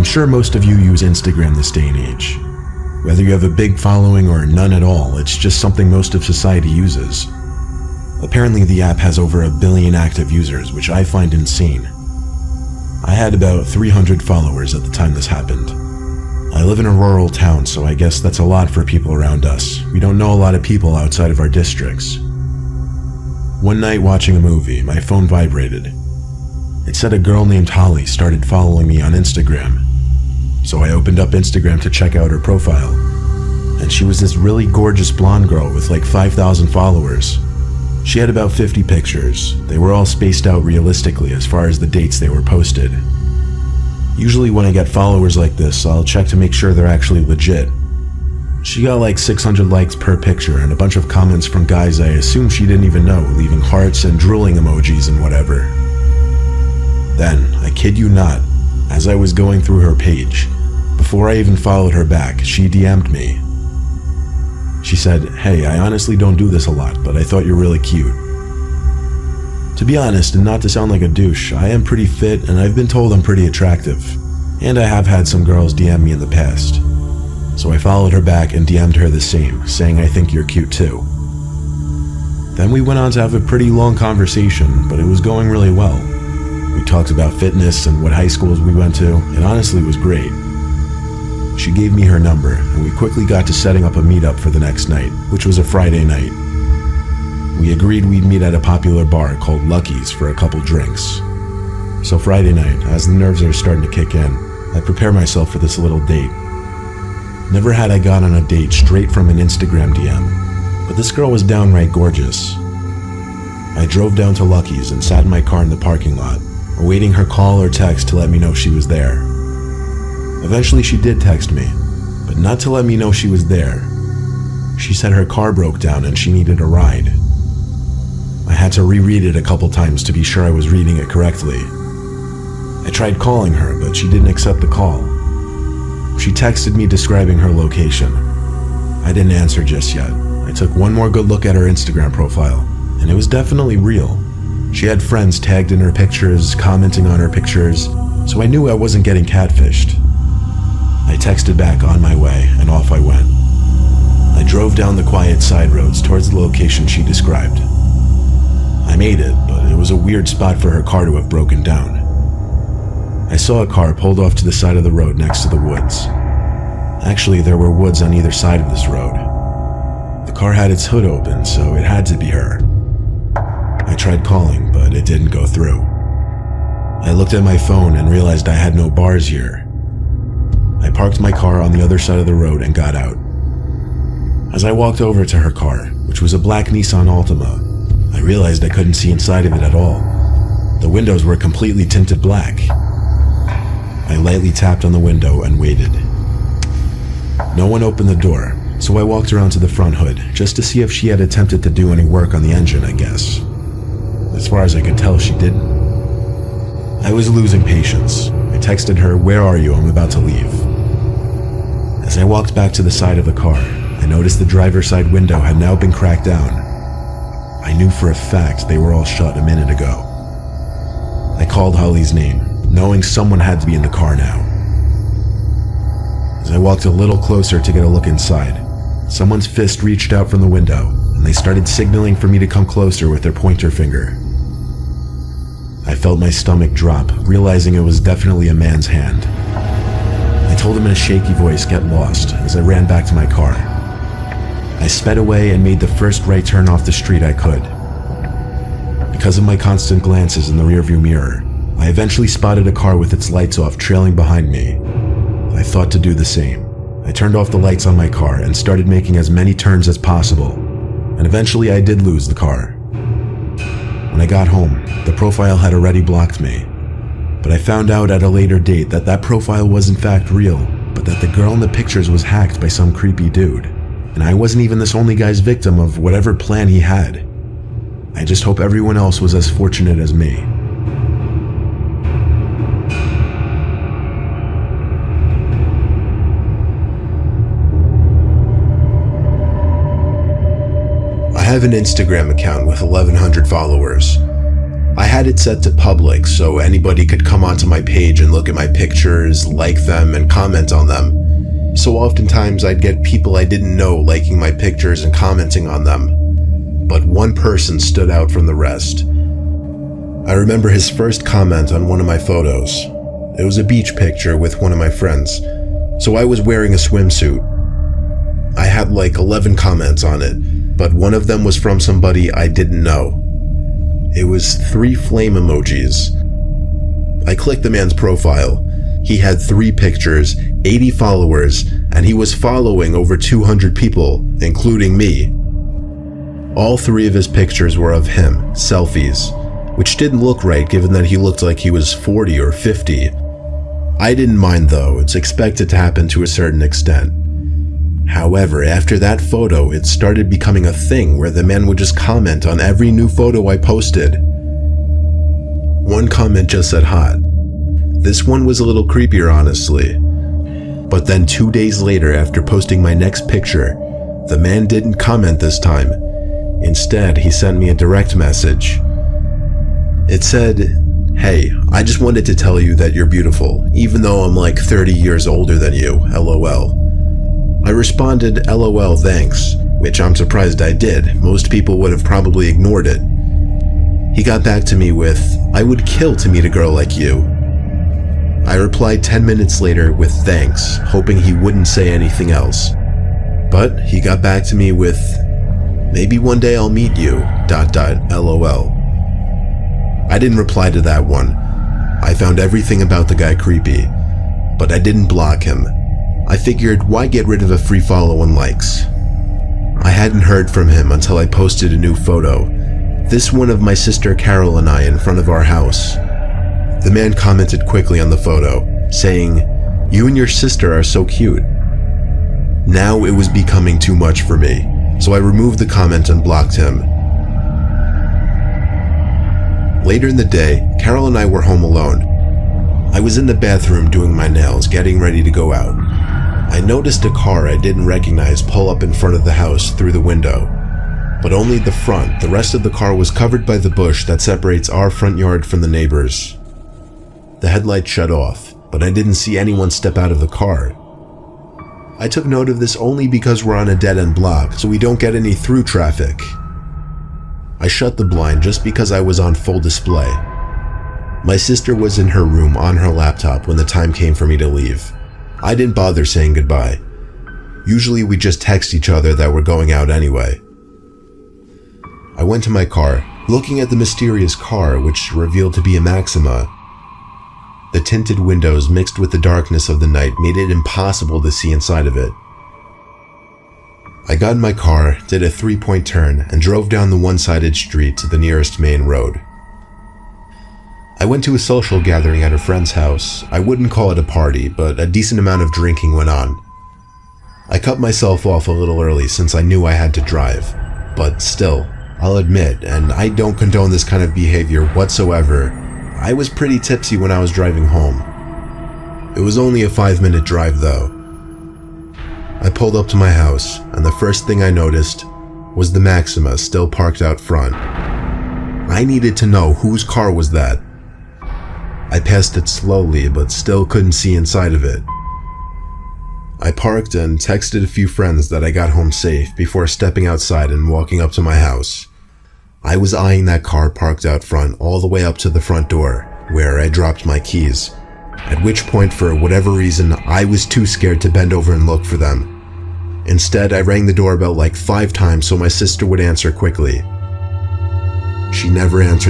sure most of you use Instagram this day and age. Whether you have a big following or none at all, it's just something most of society uses. Apparently the app has over 1 billion active users, which I find insane. I had about 300 followers at the time this happened. I live in a rural town, so I guess that's a lot for people around us. We don't know a lot of people outside of our districts. One night watching a movie, my phone vibrated. It said a girl named Holly started following me on Instagram. So I opened up Instagram to check out her profile. And she was this really gorgeous blonde girl with like 5,000 followers. She had about 50 pictures. They were all spaced out realistically as far as the dates they were posted. Usually when I get followers like this, I'll check to make sure they're actually legit. She got like 600 likes per picture and a bunch of comments from guys I assume she didn't even know, leaving hearts and drooling emojis and whatever. Then, I kid you not, as I was going through her page, before I even followed her back, she DM'd me. She said, "Hey, I honestly don't do this a lot, but I thought you're really cute." To be honest, and not to sound like a douche, I am pretty fit and I've been told I'm pretty attractive. And I have had some girls DM me in the past. So I followed her back and DM'd her the same, saying I think you're cute too. Then we went on to have a pretty long conversation, but it was going really well. We talked about fitness and what high schools we went to, and honestly it was great. She gave me her number, and we quickly got to setting up a meetup for the next night, which was a Friday night. We agreed we'd meet at a popular bar called Lucky's for a couple drinks. So Friday night, as the nerves are starting to kick in, I prepare myself for this little date. Never had I gone on a date straight from an Instagram DM, but this girl was downright gorgeous. I drove down to Lucky's and sat in my car in the parking lot, awaiting her call or text to let me know she was there. Eventually she did text me, but not to let me know she was there. She said her car broke down and she needed a ride. I had to reread it a couple times to be sure I was reading it correctly. I tried calling her, but she didn't accept the call. She texted me describing her location. I didn't answer just yet. I took one more good look at her Instagram profile, and it was definitely real. She had friends tagged in her pictures, commenting on her pictures, so I knew I wasn't getting catfished. I texted back on my way, and off I went. I drove down the quiet side roads towards the location she described. I made it, but it was a weird spot for her car to have broken down. I saw a car pulled off to the side of the road next to the woods. Actually, there were woods on either side of this road. The car had its hood open, so it had to be her. I tried calling, but it didn't go through. I looked at my phone and realized I had no bars here. I parked my car on the other side of the road and got out. As I walked over to her car, which was a black Nissan Altima, I realized I couldn't see inside of it at all. The windows were completely tinted black. I lightly tapped on the window and waited. No one opened the door, so I walked around to the front hood, just to see if she had attempted to do any work on the engine, I guess. As far as I could tell, she didn't. I was losing patience. I texted her, "Where are you? I'm about to leave." As I walked back to the side of the car, I noticed the driver's side window had now been cracked down. I knew for a fact they were all shut a minute ago. I called Holly's name, knowing someone had to be in the car now. As I walked a little closer to get a look inside, someone's fist reached out from the window, and they started signaling for me to come closer with their pointer finger. I felt my stomach drop, realizing it was definitely a man's hand. I told him in a shaky voice, "Get lost," as I ran back to my car. I sped away and made the first right turn off the street I could. Because of my constant glances in the rearview mirror, I eventually spotted a car with its lights off trailing behind me. I thought to do the same. I turned off the lights on my car and started making as many turns as possible, and eventually I did lose the car. When I got home, the profile had already blocked me, but I found out at a later date that that profile was in fact real, but that the girl in the pictures was hacked by some creepy dude, and I wasn't even this only guy's victim of whatever plan he had. I just hope everyone else was as fortunate as me. I have an Instagram account with 1,100 followers. I had it set to public so anybody could come onto my page and look at my pictures, like them, and comment on them. So oftentimes I'd get people I didn't know liking my pictures and commenting on them. But one person stood out from the rest. I remember his first comment on one of my photos. It was a beach picture with one of my friends, so I was wearing a swimsuit. I had like 11 comments on it, but one of them was from somebody I didn't know. It was 3 flame emojis. I clicked the man's profile. He had 3 pictures, 80 followers, and he was following over 200 people, including me. All 3 of his pictures were of him, selfies, which didn't look right given that he looked like he was 40 or 50. I didn't mind though, it's expected to happen to a certain extent. However, after that photo, it started becoming a thing where the man would just comment on every new photo I posted. One comment just said hot. This one was a little creepier, honestly. But then 2 days later, after posting my next picture, the man didn't comment this time. Instead, he sent me a direct message. It said, "Hey, I just wanted to tell you that you're beautiful, even though I'm like 30 years older than you, LOL. I responded, LOL, thanks, which I'm surprised I did. Most people would have probably ignored it. He got back to me with, I would kill to meet a girl like you. I replied 10 minutes later with thanks, hoping he wouldn't say anything else. But he got back to me with, maybe one day I'll meet you, ... LOL. I didn't reply to that one. I found everything about the guy creepy, but I didn't block him. I figured, why get rid of a free follow and likes? I hadn't heard from him until I posted a new photo. This one of my sister Carol and I in front of our house. The man commented quickly on the photo, saying, "You and your sister are so cute." Now it was becoming too much for me, so I removed the comment and blocked him. Later in the day, Carol and I were home alone. I was in the bathroom doing my nails, getting ready to go out. I noticed a car I didn't recognize pull up in front of the house through the window, but only the front. The rest of the car was covered by the bush that separates our front yard from the neighbors. The headlight shut off, but I didn't see anyone step out of the car. I took note of this only because we're on a dead-end block, so we don't get any through traffic. I shut the blind just because I was on full display. My sister was in her room on her laptop when the time came for me to leave. I didn't bother saying goodbye. Usually we just text each other that we're going out anyway. I went to my car, looking at the mysterious car, which revealed to be a Maxima. The tinted windows mixed with the darkness of the night made it impossible to see inside of it. I got in my car, did a 3-point turn, and drove down the one-sided street to the nearest main road. I went to a social gathering at a friend's house. I wouldn't call it a party, but a decent amount of drinking went on. I cut myself off a little early since I knew I had to drive, but still, I'll admit, and I don't condone this kind of behavior whatsoever, I was pretty tipsy when I was driving home. It was only a 5-minute drive though. I pulled up to my house, and the first thing I noticed was the Maxima still parked out front. I needed to know whose car was that. I passed it slowly, but still couldn't see inside of it. I parked and texted a few friends that I got home safe before stepping outside and walking up to my house. I was eyeing that car parked out front all the way up to the front door, where I dropped my keys. At which point, for whatever reason, I was too scared to bend over and look for them. Instead, I rang the doorbell like 5 times so my sister would answer quickly. She never answered.